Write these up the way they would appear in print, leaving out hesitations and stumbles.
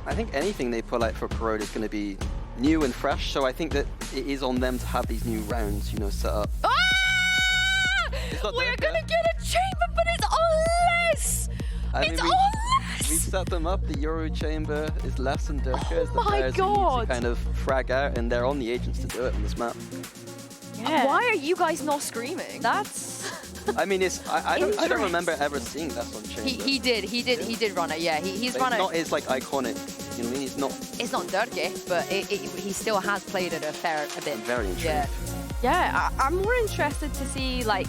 I think anything they pull out for Corrode is going to be new and fresh, so I think that it is on them to have these new rounds, you know, set up. Ah! We're gonna get a chamber, but it's all less! It's all less! We've set them up, the Euro chamber is less than Durka as the players who need to kind of frag out, and they're on the agents to do it on this map. Yeah. Why are you guys not screaming? That's... I mean, it's I don't remember ever seeing that on chamber. He did run it, yeah. He's run it. It's not his, like, iconic, you know what I mean? It's not... It's not Durka, but he still has played it a bit. I'm very intrigued. Yeah, I'm more interested to see, like,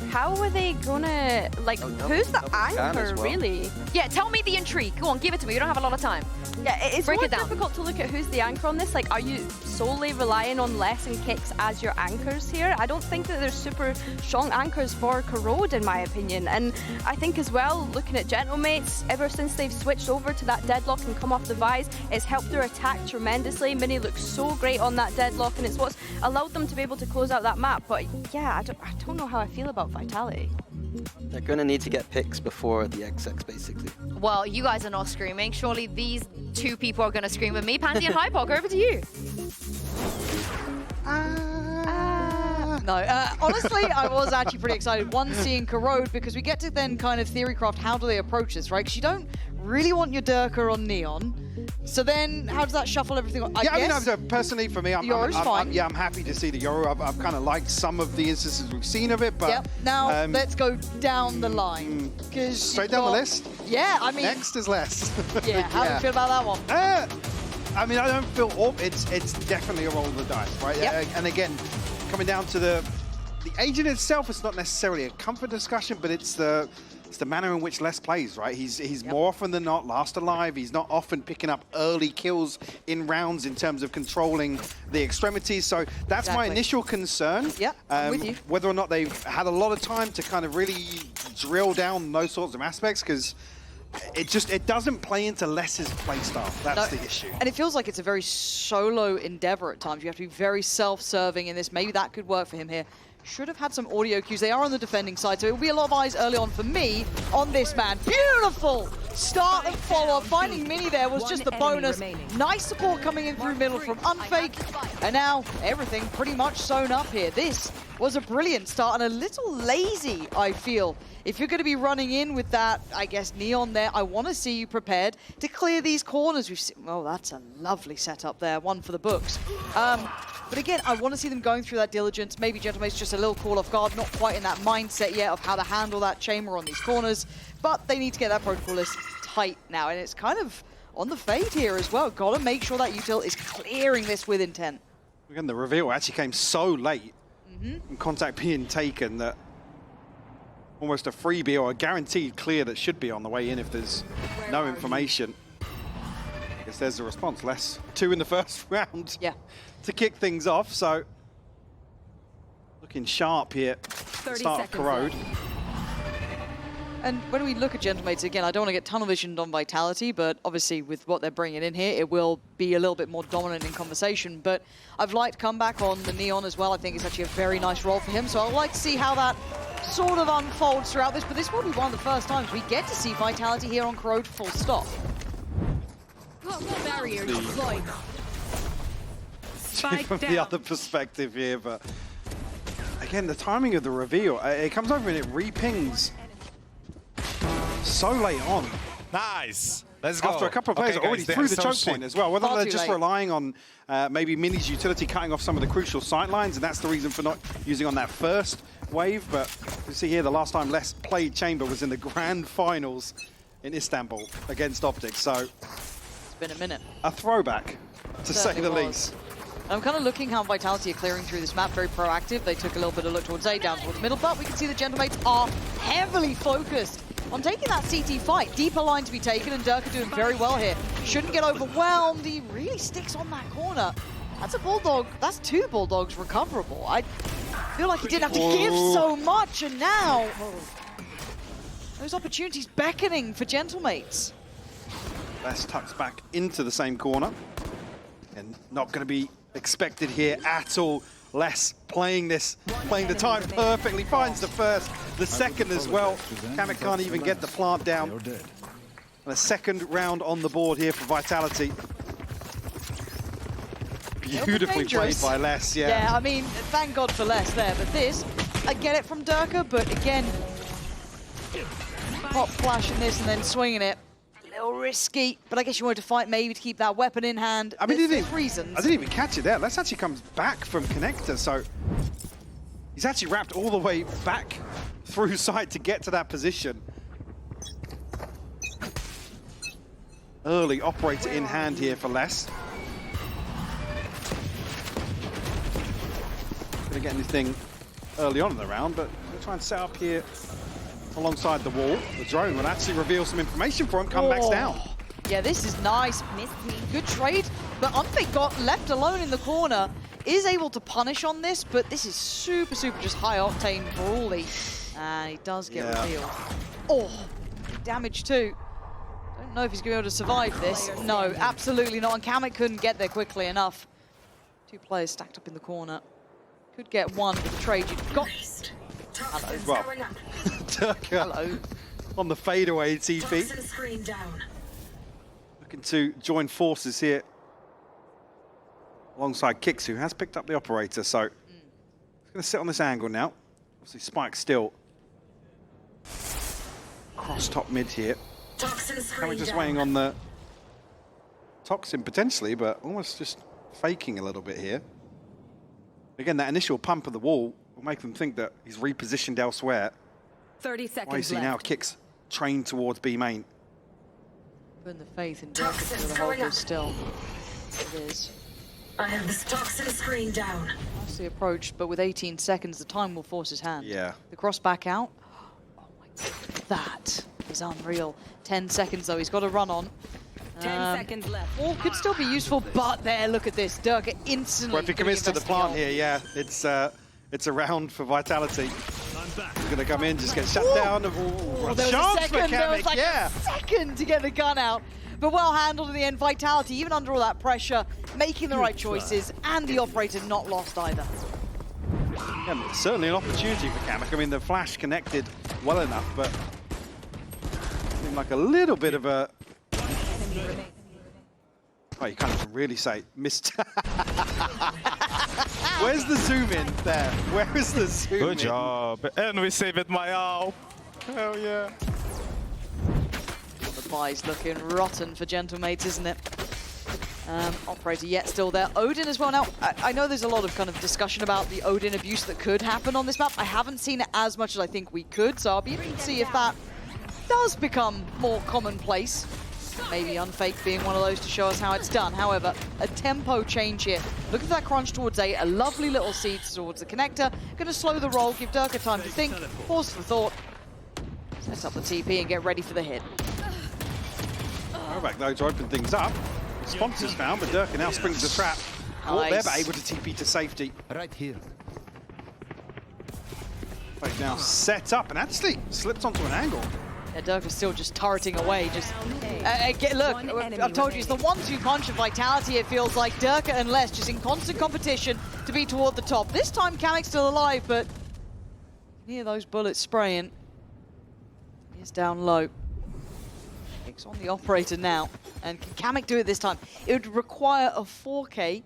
how are they gonna, like, who's the anchor, really? Yeah, tell me the intrigue. Go on, give it to me. We don't have a lot of time. Yeah, it's Break more it down. difficult to look at who's the anchor on this. Like, are you solely relying on Les and Kicks as your anchors here? I don't think that there's super strong anchors for Corrode, in my opinion. And I think as well, looking at Gentlemates, ever since they've switched over to that deadlock and come off the Vise, it's helped their attack tremendously. Mini looks so great on that deadlock, and it's what's allowed them to be able to close out that map. But yeah, I don't know how I feel about Vitality. They're going to need to get picks before the XX, basically. Well, you guys are not screaming. Surely these two people are going to scream with me. Pansy and Hypok, over to you. No, honestly, I was actually pretty excited. One, seeing Corrode, because we get to then kind of theorycraft how do they approach this, right? Because you don't really want your Durka on Neon. So then, how does that shuffle everything? I mean, personally, for me, I'm happy to see the Euro. I've kind of liked some of the instances we've seen of it, but... Yep. Now, let's go down the line. Straight down the list? Yeah, I mean... Next is less. Yeah, how do you feel about that one? I mean, I don't feel... It's definitely a roll of the dice, right? Yep. And again, coming down to the agent itself, it's not necessarily a comfort discussion, but it's the manner in which Les plays, right? He's more often than not last alive. He's not often picking up early kills in rounds in terms of controlling the extremities. So that's my initial concern. Yep, I'm with you. Whether or not they've had a lot of time to kind of really drill down those sorts of aspects, because it doesn't play into Les's play style. That's the issue. And it feels like it's a very solo endeavor at times. You have to be very self-serving in this. Maybe that could work for him here. Should have had some audio cues. They are on the defending side, so it will be a lot of eyes early on for me on this man. Beautiful start and follow-up. Finding Mini there was just the bonus. Nice support coming in through middle from Unfake. And now everything pretty much sewn up here. This was a brilliant start and a little lazy, I feel. If you're going to be running in with that, I guess, Neon there, I want to see you prepared to clear these corners. We've seen, oh, that's a lovely setup there. One for the books. But again, I want to see them going through that diligence. Maybe Gentlemate's just a little call off guard, not quite in that mindset yet of how to handle that chamber on these corners. But they need to get that protocol list tight now. And it's kind of on the fade here as well. Got to make sure that util is clearing this with intent. Again, the reveal actually came so late. And contact being taken that almost a freebie or a guaranteed clear that should be on the way in if there's no information. I guess there's the response. Less 2 in the first round to kick things off. So looking sharp here. Start of Corrode. And when we look at Gentlemates, again, I don't want to get tunnel visioned on Vitality, but obviously with what they're bringing in here, it will be a little bit more dominant in conversation. But I've liked comeback on the Neon as well. I think it's actually a very nice role for him. So I'd like to see how that sort of unfolds throughout this. But this will be one of the first times we get to see Vitality here on Corrode full stop. Barrier deployed. From the other perspective here, but again, the timing of the reveal, it comes over and it re-pings so late on. Nice. Let's go. After a couple of players already through the choke point as well. Whether they're just relying on maybe Mini's utility cutting off some of the crucial sight lines, and that's the reason for not using on that first wave. But you see here, the last time Les played Chamber was in the grand finals in Istanbul against Optics. So it's been a minute. A throwback, to say the least. I'm kind of looking how Vitality are clearing through this map, very proactive. They took a little bit of look towards A, down towards middle, but we can see the Gentlemates are heavily focused on taking that CT fight. Deeper line to be taken, and Durka doing very well here. Shouldn't get overwhelmed. He really sticks on that corner. That's a Bulldog. That's 2 Bulldogs recoverable. I feel like he didn't have to give so much, and now those opportunities beckoning for Gentlemates. Les tucks back into the same corner, and not going to be expected here at all. Les playing the time perfectly, finds the first, the second as well. Kamek can't even get the plant down. And a second round on the board here for Vitality. Beautifully played by Les, Yeah, I mean, thank God for Les there, but this, I get it from Durka, but again, pop flashing this and then swinging it. A little risky, but I guess you wanted to fight maybe to keep that weapon in hand. I mean, there's reasons. I didn't even catch it there. Les actually comes back from connector, so he's actually wrapped all the way back through side to get to that position. Early operator in hand here for Les. Gonna get anything early on in the round, but we'll try and set up here alongside the wall. The drone will actually reveal some information for him. Comebacks down. Yeah, this is nice. Good trade, but Unfake got left alone in the corner. Is able to punish on this, but this is super just high octane brawly. And he does get revealed. Oh, damage too. Don't know if he's going to be able to survive this. No, absolutely not. And Kamek couldn't get there quickly enough. Two players stacked up in the corner. Could get one with the trade. You've got. Hello. Well, Durka on the fadeaway TP. Looking to join forces here alongside Kix, who has picked up the operator. So he's going to sit on this angle now. Obviously, Spike still cross top mid here. We're just waiting on the Toxin potentially, but almost just faking a little bit here. Again, that initial pump of the wall will make them think that he's repositioned elsewhere. 30 seconds Why you see left. now Kix trained towards B main. Putting the faith in Durka for the hold this still. It is. I have this toxin screen down. Nicely approached, but with 18 seconds, the time will force his hand. Yeah. The cross back out. Oh my God, that is unreal. 10 seconds though, he's got to run on. 10 seconds left. Or could still be useful, but there, look at this. Durka instantly. Well, if he commits to the plant here, yeah, it's a round for Vitality. He's going to come in, just get shut down. There was a second, there was like a second to get the gun out. But well handled in the end. Vitality, even under all that pressure, making the right choices, and the operator not lost either. Yeah, certainly an opportunity for Kamek. I mean, the flash connected well enough, but seemed like a little bit of a... Oh, you can't even really say missed. Where's the zoom in there? Where is the zoom in? Good job. And we save it, Mayao. Hell yeah. The bye's looking rotten for Gentlemates, isn't it? Operator yet still there. Odin as well. Now, I know there's a lot of kind of discussion about the Odin abuse that could happen on this map. I haven't seen it as much as I think we could, so I'll be interested to see if that does become more commonplace. Maybe Unfake being one of those to show us how it's done. However, a tempo change here. Look at that crunch towards A, a lovely little seed towards the connector. Going to slow the roll, give Durka time to think, pause for thought, set up the TP and get ready for the hit. Novak though to open things up. Sponsors found, but Durka now springs the trap. Caught there, but able to TP to safety. Right here. Right now set up and actually slips onto an angle. Yeah, Durka's still just turreting away. Just look, I've told you, it's the 1-2 punch of Vitality. It feels like Durka and Les just in constant competition to be toward the top. This time, Kamek's still alive, but you can hear those bullets spraying. He's down low. It's on the operator now. And can Kamek do it this time? It would require a 4K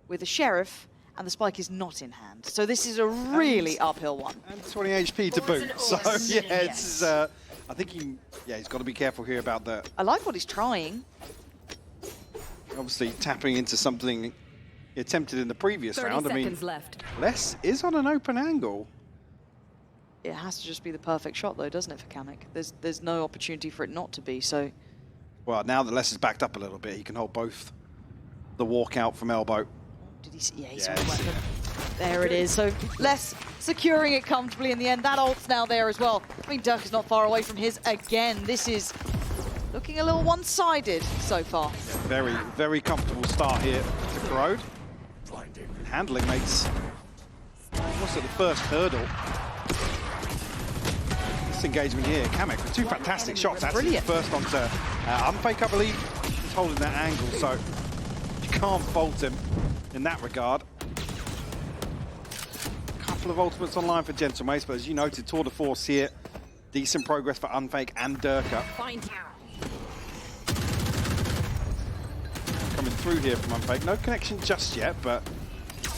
with a Sheriff, and the spike is not in hand. So this is a really uphill one. And 20 HP to boot. So yeah, it's I think he's got to be careful here about that. I like what he's trying. Obviously tapping into something he attempted in the previous round. I mean, left. Les is on an open angle. It has to just be the perfect shot though, doesn't it, for Kamek? There's no opportunity for it not to be, so... Well, now that Les is backed up a little bit, he can hold both the walkout from elbow. Did he see? Yeah, he saw the weapon. There it is. So Les securing it comfortably in the end. That ult's now there as well. I mean, Durka's not far away from his again. This is looking a little one-sided so far. Very, very comfortable start here to Corrode. Handling makes what's it, the first hurdle. This engagement here, Kamek with two fantastic shots. Actually, Brilliant. First onto Unfake, I believe. He's holding that angle, so you can't fault him in that regard. Couple of ultimates online for Gentlemates, but as you noted, tour de force here. Decent progress for Unfake and Durka. through here from Unfake. No connection just yet, but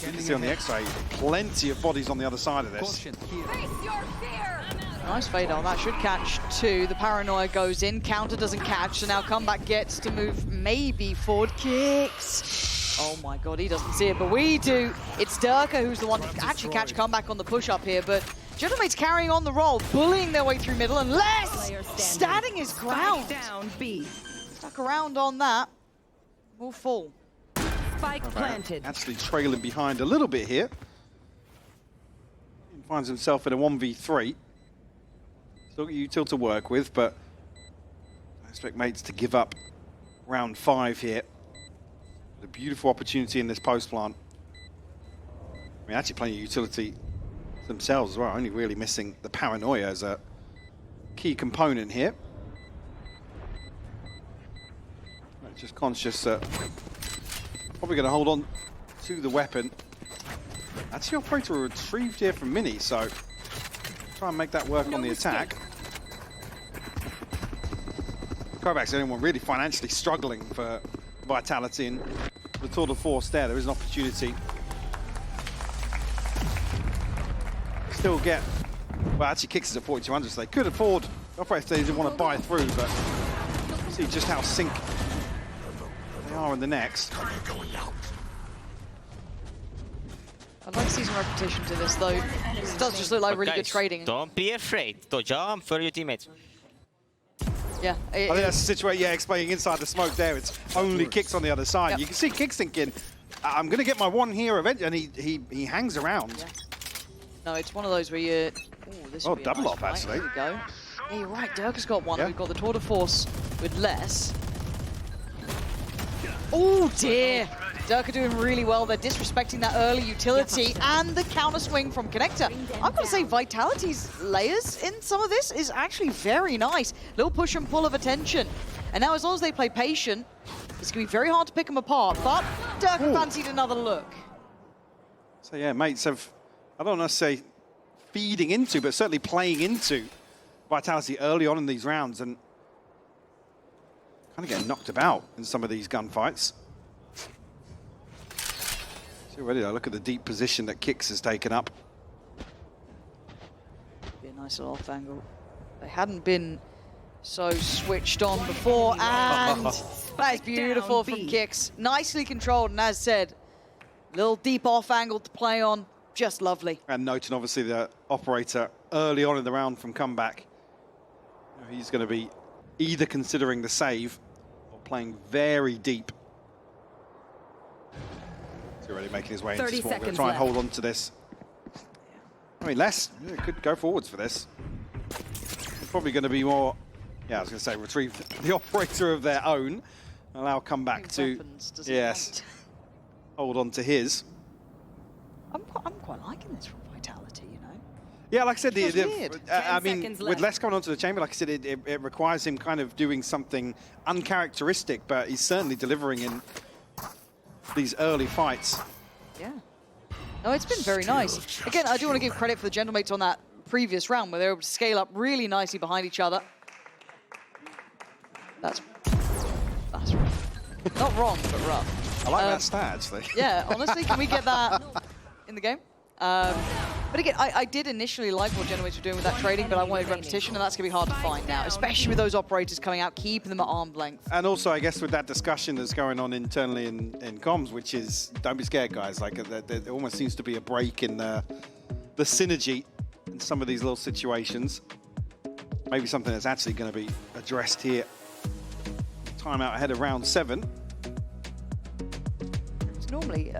you can see on the X-ray, plenty of bodies on the other side of this. Nice fade on. That should catch two. The paranoia goes in. Counter doesn't catch, so now Comeback gets to move maybe forward. Kicks. Oh my god, he doesn't see it, but we do. It's Durka who's the one to actually catch Comeback on the push-up here, but Gentlemate's carrying on the roll, bullying their way through middle, and Les standing his ground. Down B. Stuck around on that. Will fall. Spike planted. Actually trailing behind a little bit here. He finds himself in a 1v3. Still got util to work with, but I expect mates to give up round 5 here. A beautiful opportunity in this post plant. I mean, actually playing utility themselves as well, only really missing the paranoia as a key component here. Just conscious that probably going to hold on to the weapon. Actually, operator retrieved here from Mini, so try and make that work on the attack. Kovacs the only one really financially struggling for Vitality, and the tour de force there is an opportunity. Still get, well, actually Kicks is at 4,200, so they could afford, operator they didn't want to buy through, but see just how sync they are in the next. I'd like to see some repetition to this, though. It does just look like really good trading. Don't be afraid to jump for your teammates. Yeah. I think that's the situation, yeah, explaining inside the smoke there. It's only Kicks on the other side. Yep. You can see Kicks thinking, I'm going to get my one here eventually, and he hangs around. Yeah. No, it's one of those where you... Ooh, this would be a double nice up, fight. actually. There we go. Yeah, you're right. Durka's got one. Yeah. We've got the tour de force with Les. Oh, dear. Durka doing really well. They're disrespecting that early utility and the counter swing from Connector. I've got to say, Vitality's layers in some of this is actually very nice. Little push and pull of attention. And now as long as they play patient, it's going to be very hard to pick them apart. But Durka fancied another look. So yeah, mates have, I don't want to say feeding into, but certainly playing into Vitality early on in these rounds and kind of getting knocked about in some of these gunfights. See already though, look at the deep position that Kicks has taken up. Be a nice little off angle. They hadn't been so switched on before, and that is beautiful from Kicks. Nicely controlled, and as said, little deep off angle to play on, just lovely. And noting obviously the operator early on in the round from comeback. He's going to be either considering the save or playing very deep. He's already making his way into spawn. We're going to try and hold on to this. I mean, Les could go forwards for this. It's probably going to be more, yeah, I was going to say retrieve the operator of their own. Allow comeback to, yes, hold on to his. I'm quite liking this from Vitality, you know. Yeah, like I said, I mean, seconds with left. Les coming onto the chamber, like I said, it requires him kind of doing something uncharacteristic, but he's certainly delivering in these early fights. Yeah. No, it's been very nice. Again, I do want to give credit for the Gentlemates on that previous round where they were able to scale up really nicely behind each other. That's rough. Not wrong, but rough. I like that stat, actually. Yeah, honestly, can we get that in the game? But again, I did initially like what Gentlemates were doing with that trading, but I wanted repetition, and that's going to be hard to find now, especially with those operators coming out, keeping them at arm's length. And also, I guess, with that discussion that's going on internally in comms, which is, don't be scared, guys. Like, there almost seems to be a break in the synergy in some of these little situations. Maybe something that's actually going to be addressed here. Timeout ahead of round 7. Normally,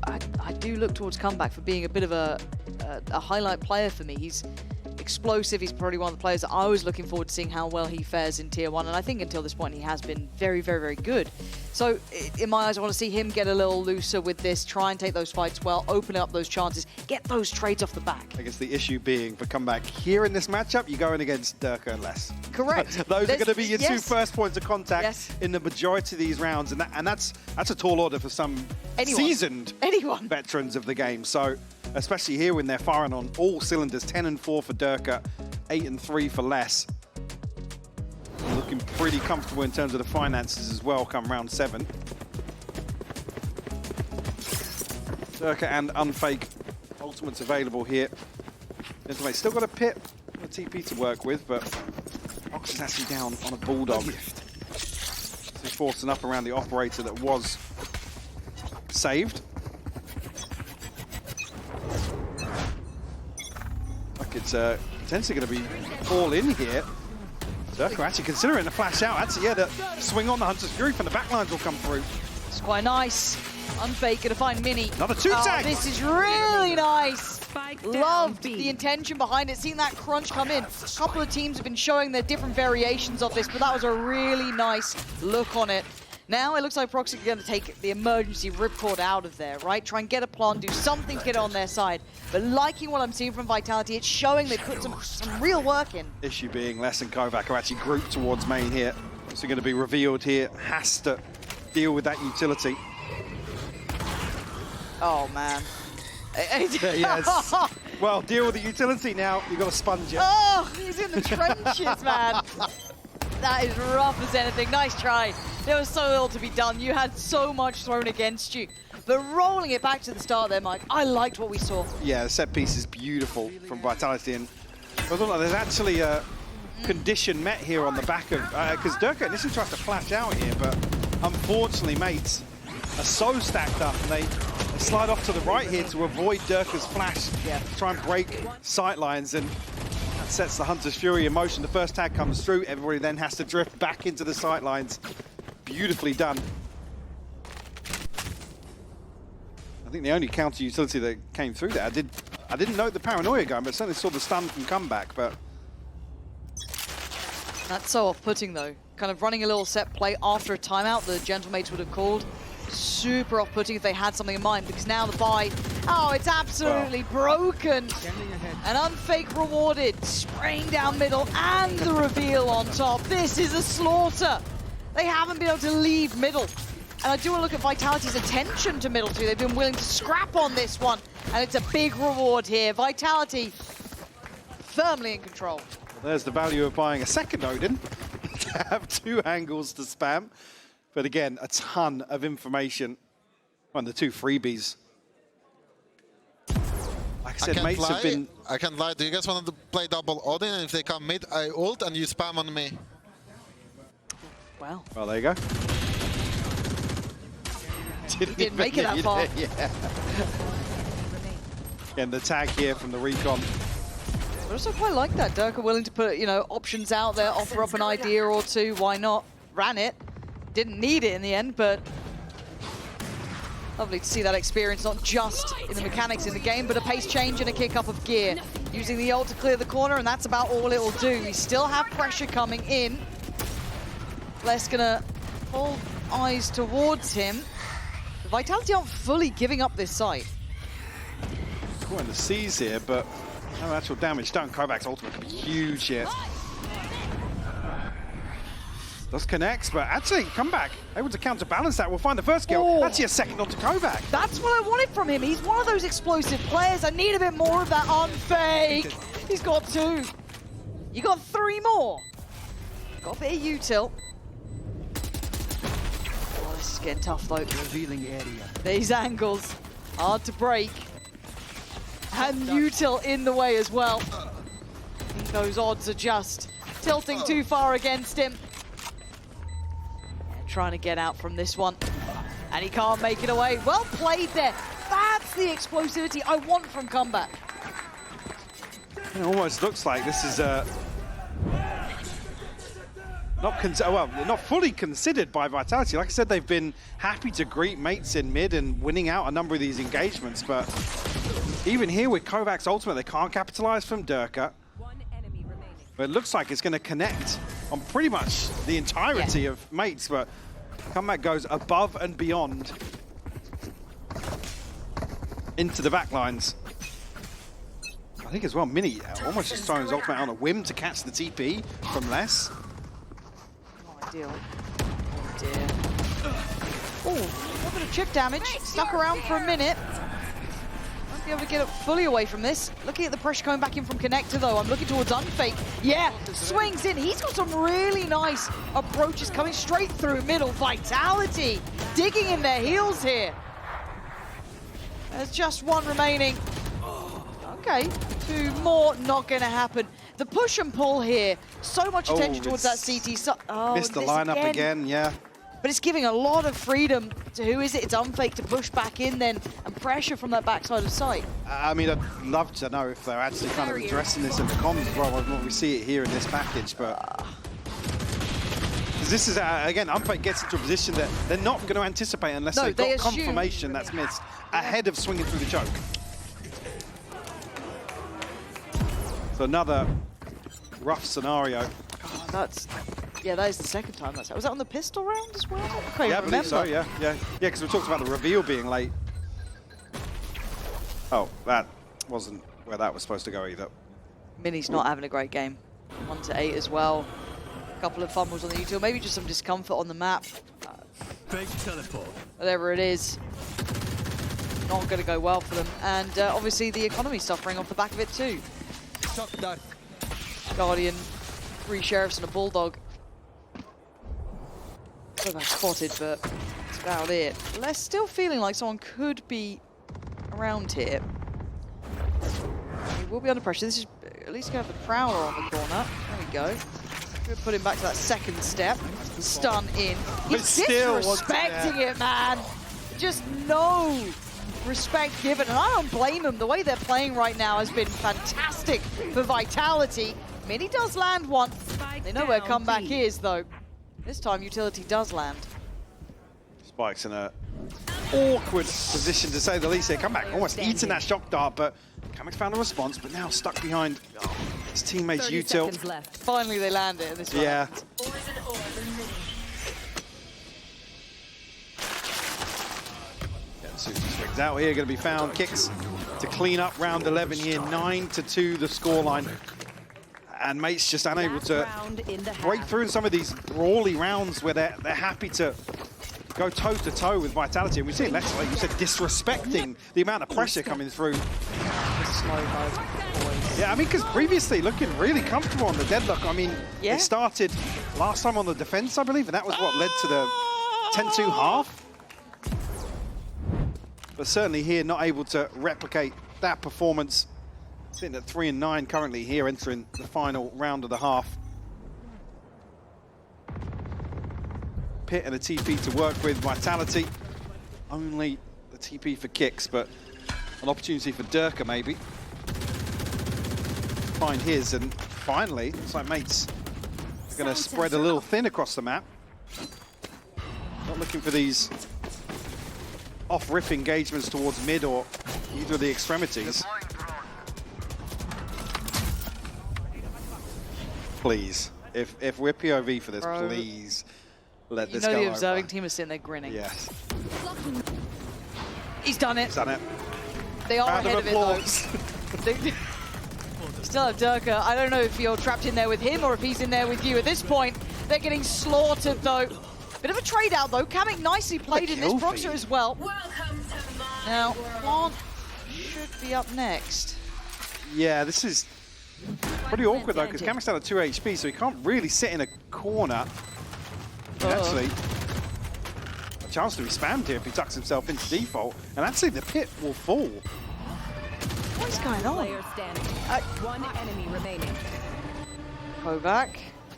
I do look towards Comeback for being a bit of a highlight player for me. He's explosive. He's probably one of the players that I was looking forward to seeing how well he fares in Tier 1. And I think until this point, he has been very, very, very good. So in my eyes, I want to see him get a little looser with this, try and take those fights well, open up those chances, get those trades off the back. I guess the issue being for comeback here in this matchup, you're going against Durka and Les. Correct. Those are going to be your two yes. first points of contact Yes. in the majority of these rounds, and that's a tall order for some seasoned veterans of the game. So especially here when they're firing on all cylinders, 10 and 4 for Durka, 8 and 3 for Les. Looking pretty comfortable in terms of the finances as well come round 7. Durka and Unfake ultimates available here. Gentlemen, still got a pit, a TP to work with, but Ox is actually down on a Bulldog. So he's forcing up around the operator that was saved. Like it's potentially going to be all in here. Durka actually considering the flash out. Actually, yeah, the swing on the Hunter's Fury from the backlines will come through. It's quite nice. Unfake gonna find Mini. Another two tags. This is really nice. Spike down Loved B. the intention behind it, seeing that crunch come in. A couple of teams have been showing their different variations of this, but that was a really nice look on it. Now it looks like Proxy are going to take the emergency ripcord out of there, right? Try and get a plant, do something to get it on their side. But liking what I'm seeing from Vitality, it's showing they put some real work in. Issue being Les and Kovac are actually grouped towards main here. So going to be revealed here. Has to deal with that utility. Oh, man. Yes. Well, deal with the utility now. You've got to sponge it. Oh, he's in the trenches, man. That is rough as anything. Nice try. There was so little to be done. You had so much thrown against you. But rolling it back to the start there, Mike, I liked what we saw. Yeah, the set piece is beautiful from Vitality. And there's actually a condition met here on the back of... Because Durka initially tries to flash out here, but unfortunately, mates are so stacked up, and they slide off to the right here to avoid Durka's flash. Yeah. Try and break sight lines, and that sets the Hunter's Fury in motion. The first tag comes through. Everybody then has to drift back into the sight lines. Beautifully done. I think the only counter utility that came through there, I didn't note the paranoia going, but certainly saw the stun from comeback. But That's so off-putting, though. Kind of running a little set play after a timeout the Gentlemates would have called. Super off-putting if they had something in mind, because now the buy, oh, it's absolutely broken. An Unfake rewarded, spraying down middle, and the reveal on top. This is a slaughter. They haven't been able to leave middle. And I do want to look at Vitality's attention to middle too. They've been willing to scrap on this one, and it's a big reward here. Vitality firmly in control. well, there's the value of buying a second Odin to have two angles to spam. But again, a ton of information on the two freebies. Like I said, mates have been... I can't lie. Do you guys want to play double Odin? And if they come mid, I ult and you spam on me. Wow. Well, there you go. He didn't make it that far. Yeah. And the tag here from the recon. I also quite like that. Durka willing to put, you know, options out there, offer up an idea or two. Why not? Ran it. Didn't need it in the end, but lovely to see that experience, not just in the mechanics in the game, but a pace change and a kick up of gear. Using the ult to clear the corner, and that's about all it will do. We still have pressure coming in. Les gonna hold eyes towards him. The Vitality aren't fully giving up this site. Caught in the C's here, but no actual damage done. Kovac's ultimate could be huge here. Does connect, but actually, comeback. Able to counterbalance that. We'll find the first kill. Oh. Actually, a second onto Kovac. That's what I wanted from him. He's one of those explosive players. I need a bit more of that Unfake. He's got two. You got three more. Got a bit of util. Oh, this is getting tough, though. Revealing area. These angles, hard to break. And util in the way as well. I think those odds are just tilting too far against him. Trying to get out from this one, and he can't make it away. Well played there. That's the explosivity I want from comeback. It almost looks like this is not fully considered by Vitality. Like I said, they've been happy to greet mates in mid and winning out a number of these engagements, but even here with Kovac's ultimate, they can't capitalize from Durka. But it looks like it's going to connect on pretty much the entirety of mates, but comeback goes above and beyond into the back lines. I think as well, Mini almost just throwing his ultimate on a whim to catch the TP from Les. Not ideal. Oh dear. Oh, a little bit of chip damage. Stuck around for a minute. Won't be able to get it fully away from this. Looking at the pressure coming back in from Connector, though. I'm looking towards Unfake. Yeah, swings in. He's got some really nice approaches coming straight through middle. Vitality digging in their heels here. There's just one remaining. Okay, 2 more, not going to happen. The push and pull here, so much attention towards that CT. Missed the lineup again, yeah. But it's giving a lot of freedom to who is it? It's Unfake to push back in then and pressure from that backside of sight. I mean, I'd love to know if they're actually kind of addressing this in the comms as well. We see it here in this package, but this is, again, Unfake gets into a position that they're not going to anticipate unless they've got confirmation that's missed ahead of swinging through the choke. So another rough scenario. Oh, yeah, that is the second time that's happened. Was that on the pistol round as well? I can't Yeah, I even believe so, remember. yeah, because we talked about the reveal being late. Oh, that wasn't where that was supposed to go either. Mini's not having a great game. 1 to 8 as well. A couple of fumbles on the util, maybe just some discomfort on the map. Big teleport. Whatever it is, not going to go well for them. And obviously the economy suffering off the back of it too. Guardian, 3 sheriffs and a bulldog. So that's spotted, but that's about it. They're still feeling like someone could be around here. He will be under pressure. This is at least going to have the Prowler on the corner. There we go. Good, put him back to that second step. Stun in. He's still disrespecting it, man. Just no respect given, and I don't blame them. The way they're playing right now has been fantastic for Vitality. Mini does land one. They know where comeback is, though. This time, Utility does land. Spike's in a awkward position, to say the least. They come back, almost eating that shock dart, but Kamek's found a response, but now stuck behind his teammates' util. Finally, they land it in this round. Yeah. Susan swings out here, going to be found. Kicks to clean up round 11 here. 9-2 the scoreline. And Mate's just unable to break through in some of these brawly rounds where they're happy to go toe-to-toe with Vitality. And we see less, like you said, disrespecting the amount of pressure coming through. Yeah, I mean, because previously looking really comfortable on the deadlock. I mean, they started last time on the defense, I believe, and that was what led to the 10-2 half. But certainly here, not able to replicate that performance. Sitting at 3-9 currently here, entering the final round of the half. Pit and a TP to work with. Vitality, only the TP for Kicks, but an opportunity for Durka maybe. Find his, and finally, looks like Mates are going to spread a little thin across the map. Not looking for these off-rip engagements towards mid or either of the extremities. Please, if we're POV for this, please let this go over. You know the observing team is sitting there grinning. Yes. He's done it. He's done it. They are Round ahead of of applause. it, though. Still have Durka. I don't know if you're trapped in there with him or if he's in there with you. At this point, they're getting slaughtered, though. Bit of a trade out, though. Kamek nicely played in this Proxer as well. Now, Plant should be up next. Yeah, this is pretty awkward, though, because Kamek's down at 2 HP, so he can't really sit in a corner. Actually, a chance to be spammed here if he tucks himself into default, and actually the pit will fall. What is going on? One enemy remaining. Kovac,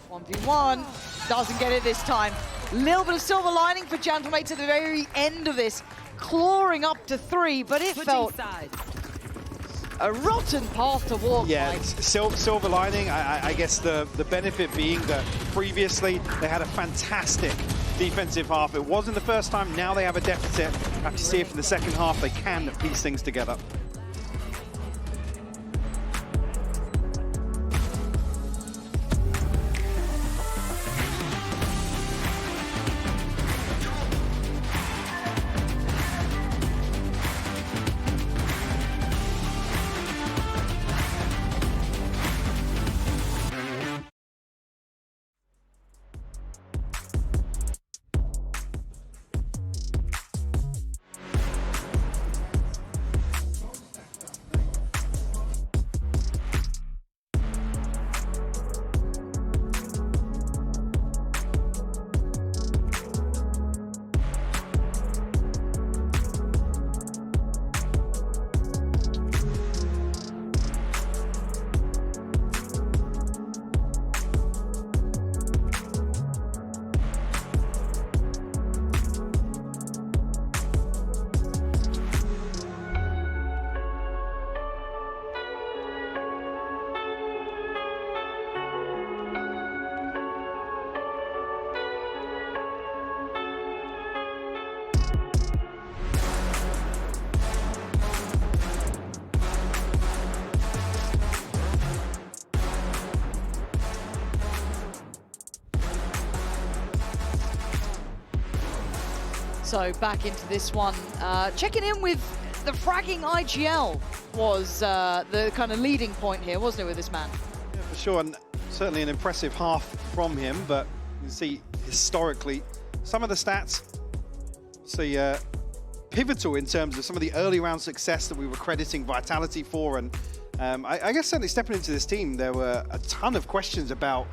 1v1, doesn't get it this time. Little bit of silver lining for Gentlemates at the very end of this, clawing up to 3, but it felt a rotten path to walk. Yeah, silver lining. I guess the benefit being that previously they had a fantastic defensive half. It wasn't the first time, now they have a deficit. Have to see if in the second half they can piece things together. also back into this one. Checking in with the fragging IGL was the kind of leading point here, wasn't it, with this man? Yeah, for sure, and certainly an impressive half from him, but you can see historically some of the stats pivotal in terms of some of the early round success that we were crediting Vitality for, and I guess certainly stepping into this team, there were a ton of questions about,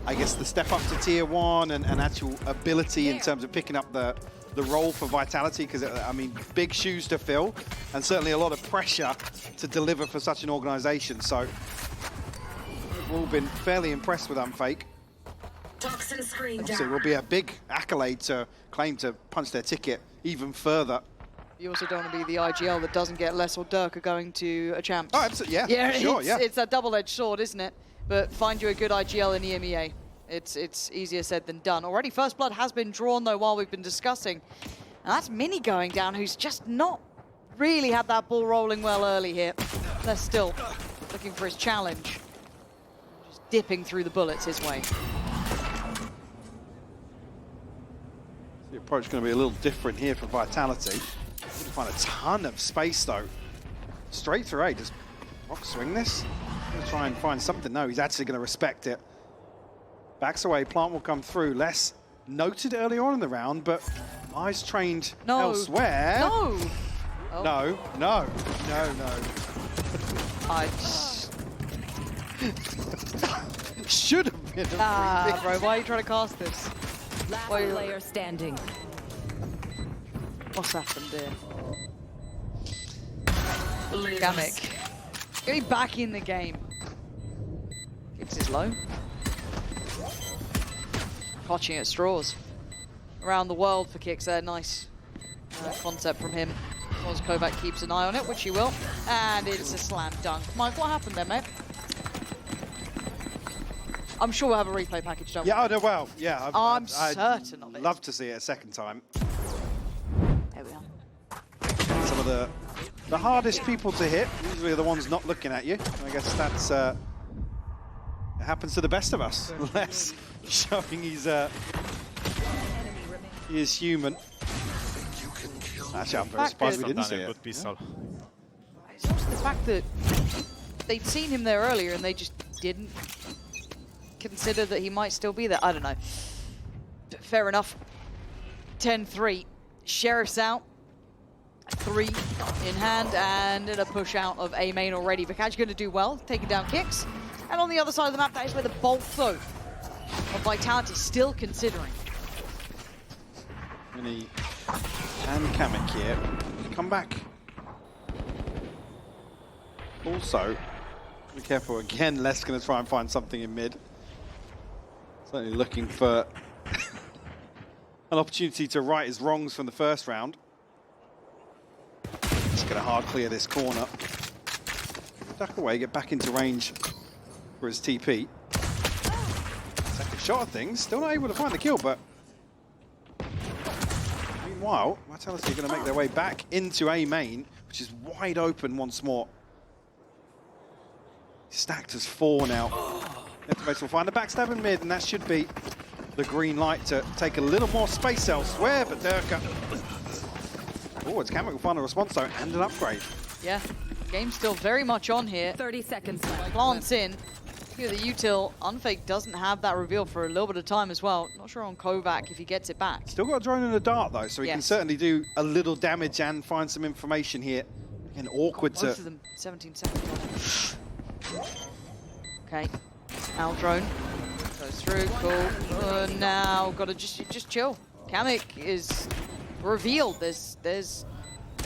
I guess, the step up to tier 1 and actual ability in terms of picking up the role for Vitality, because, I mean, big shoes to fill, and certainly a lot of pressure to deliver for such an organization. So we've all been fairly impressed with Unfake. Obviously, it will be a big accolade to claim to punch their ticket even further. You also don't want to be the IGL that doesn't get Les or Dirk are going to a champs. Oh, absolutely, yeah, sure, It's a double-edged sword, isn't it? But find you a good IGL in EMEA. It's easier said than done. Already, first blood has been drawn, though, while we've been discussing. And that's Mini going down, who's just not really had that ball rolling well early here. They're still looking for his challenge. Just dipping through the bullets his way. The approach is going to be a little different here for Vitality. Find a ton of space, though. Straight through A. Does Rock swing this? Going to try and find something. No, he's actually going to respect it. Backs away, plant will come through. Less noted early on in the round, but eyes trained elsewhere. No! Oh. No. I should have been a free bro, why are you trying to cast this? Last player standing. What's happened there? Kamek. Get me back in the game. Keeps his low. Clutching at straws. Around the world for kicks there. Nice concept from him. As long as Kovac keeps an eye on it, which he will. And it's a slam dunk. Mike, what happened there, mate? I'm sure we'll have a replay package, don't we? Yeah, well, yeah. I'm certain of it. I'd love to see it a second time. There we are. Some of the hardest people to hit usually are the ones not looking at you. I guess that's it happens to the best of us. Less showing he is human. Actually, I'm very surprised we didn't see it. It's just the fact that they'd seen him there earlier and they just didn't consider that he might still be there. I don't know. Fair enough. 10-3. Sheriff's out. 3 in hand and a push out of A main already. Vikaj going to do well, taking down kicks. And on the other side of the map, that is where the bulk though of Vitality still considering. Mini and Kamek here. Come back. Also, be careful again. Les going to try and find something in mid. Certainly looking for an opportunity to right his wrongs from the first round. Just going to hard clear this corner. Duck away, get back into range for his TP. Second shot of things, still not able to find the kill, but meanwhile, Vitality are going to make their way back into A main, which is wide open once more. Stacked as 4 now. Activates will find a backstab in mid, and that should be the green light to take a little more space elsewhere, but Durka. Oh, it's Kamek will find a response though, and an upgrade. Yeah, game's still very much on here. 30 seconds left. Plants in. Here the util, Unfake doesn't have that reveal for a little bit of time as well. Not sure on Kovac if he gets it back. Still got a drone and a dart though, so he can certainly do a little damage and find some information here. Again, awkward Both of them, 17 seconds on it. Okay, Al drone goes through, cool. Now gotta just chill. Kamek is revealed. There's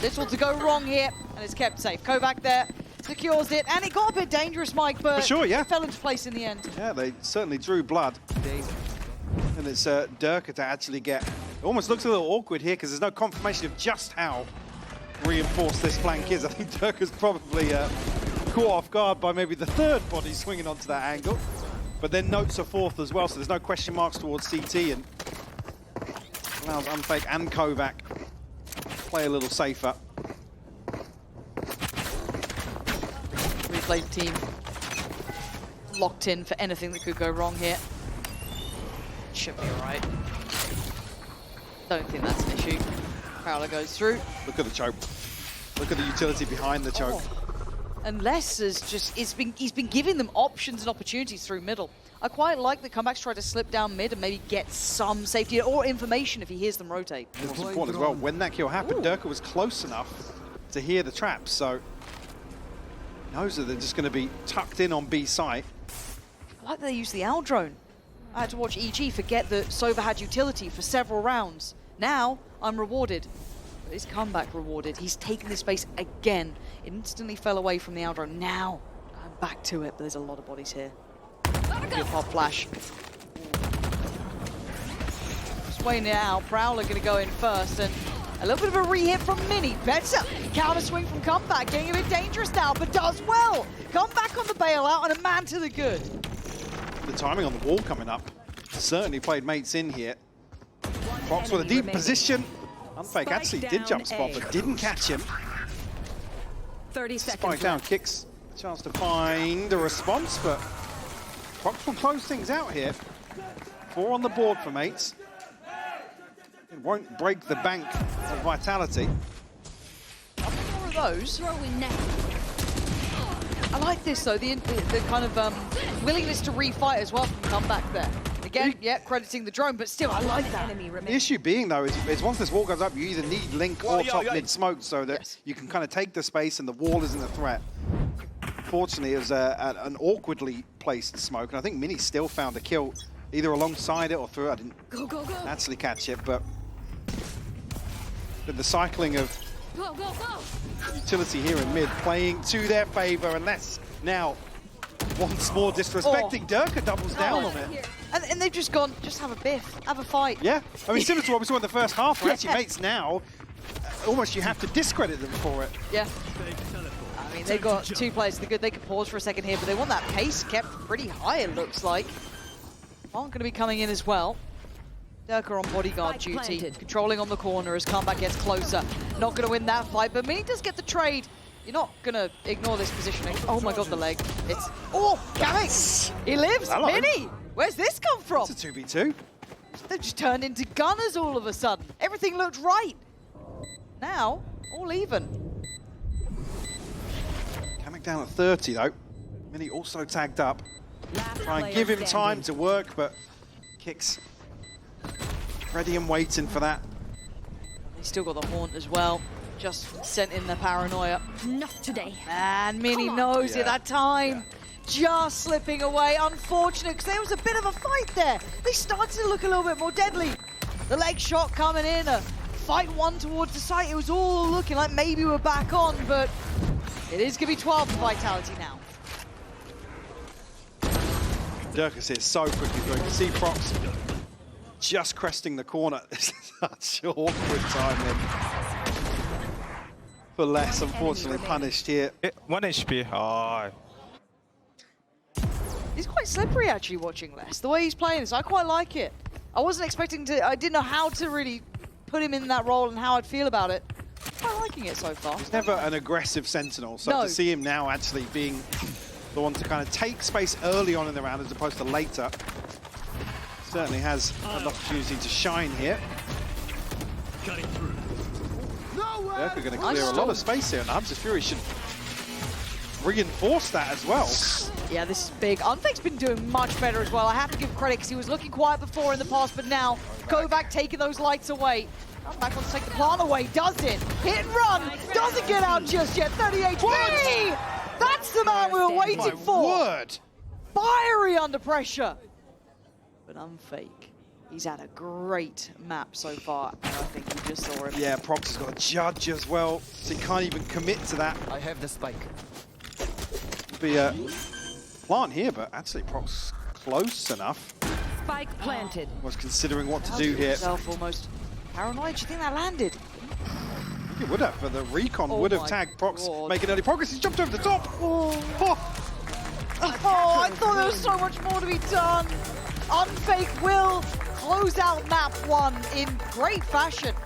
little to go wrong here, and it's kept safe. Kovac there secures it, and it got a bit dangerous, Mike, but for sure, yeah, it fell into place in the end. Yeah, they certainly drew blood. And it's Durka to actually get. It almost looks a little awkward here because there's no confirmation of just how reinforced this flank is. I think Durka's probably caught off guard by maybe the third body swinging onto that angle. But then notes are fourth as well, so there's no question marks towards CT, and allows Unfake and Kovac play a little safer. Replay team locked in for anything that could go wrong here. Should be alright. Don't think that's an issue. Prowler goes through. Look at the choke. Look at the utility behind the choke. And Les has just, he's been giving them options and opportunities through middle. I quite like that Comebacks try to slip down mid and maybe get some safety or information if he hears them rotate. What's important as well, when that kill happened, Durka was close enough to hear the traps, so he knows that they're just going to be tucked in on B site. I like that they use the owl drone. I had to watch EG forget that Sova had utility for several rounds. Now, I'm rewarded. But his comeback rewarded. He's taken this space again. It instantly fell away from the owl drone. Now, I'm back to it, but there's a lot of bodies here. Pop flash. Just waiting it out. Prowler going to go in first, and a little bit of a re-hit from Mini. Better counter swing from Comeback, getting a bit dangerous now, but does well. Comeback on the bailout and a man to the good. The timing on the wall coming up certainly played mates in here. Fox with a deep position. Unfake actually did jump spot, but didn't catch him. 30 seconds. Spike down, kicks. Chance to find a response, but Fox will close things out here. 4 on the board for mates. It won't break the bank of vitality. More of those. I like this though, the kind of willingness to refight as well from Comeback there. Again, yeah, crediting the drone, but still, I like that. The issue being though is once this wall goes up, you either need Link or top mid smoke so that you can kind of take the space and the wall isn't a threat. Fortunately, it was an awkwardly placed smoke, and I think Mini still found a kill either alongside it or through it. I didn't actually catch it, but with the cycling of utility here in mid playing to their favor, unless now once more disrespecting. Durka doubles down on it. And they've just gone, just have a biff, have a fight. Yeah, I mean, similar to what we saw in the first half, where actually mates now, almost you have to discredit them for it. Yeah. I mean, they've got 2 players to the good. They could pause for a second here, but they want that pace kept pretty high, it looks like. Aren't going to be coming in as well. Durka on bodyguard duty, controlling on the corner as Comeback gets closer. Not going to win that fight, but Mini does get the trade. You're not going to ignore this positioning. Oh my god, the leg. It's... Oh, Gammix! He lives! Hello. Mini! Where's this come from? It's a 2v2. They've just turned into gunners all of a sudden. Everything looked right. Now, all even. Coming down at 30 though. Mini also tagged up. Try and give him time to work, but kicks ready and waiting for that. He's still got the haunt as well. Just sent in the paranoia. Not today. And Mini knows it that time. Just slipping away. Unfortunate, because there was a bit of a fight there. They started to look a little bit more deadly. The leg shot coming in, a fight one towards the site. It was all looking like maybe we're back on, but it is going to be 12 for Vitality now. Durka's here so quickly, you can see Prox just cresting the corner. Such awkward timing. For less, unfortunately, punished here. 1 HP. Oh. He's quite slippery, actually, watching Les. The way he's playing this, I quite like it. I wasn't expecting to... I didn't know how to really put him in that role and how I'd feel about it. I'm quite liking it so far. He's never an aggressive sentinel, so to see him now actually being the one to kind of take space early on in the round as opposed to later, certainly has an opportunity to shine here. Durka going to clear a lot of space here, and Hunter's Fury should reinforce that as well. Yeah, this is big. Unfake's been doing much better as well. I have to give credit because he was looking quiet before in the past, but now go back taking those lights away. Back wants to take the plant away, does it? Hit and run, doesn't get out just yet. 30 HP. That's the man we were waiting for. Word. Fiery under pressure. But Unfake, he's had a great map so far, and I think we just saw him. Yeah, Prox has got a judge as well, so he can't even commit to that. I have the spike. Be a plant here, but actually Prox close enough. Spike planted. Was considering what to do here. Himself almost paranoid. Do you think that landed? I think it would have, but the recon would have tagged Prox, making early progress. He's jumped over the top. Oh, I thought there was so much more to be done. Unfake will close out map 1 in great fashion.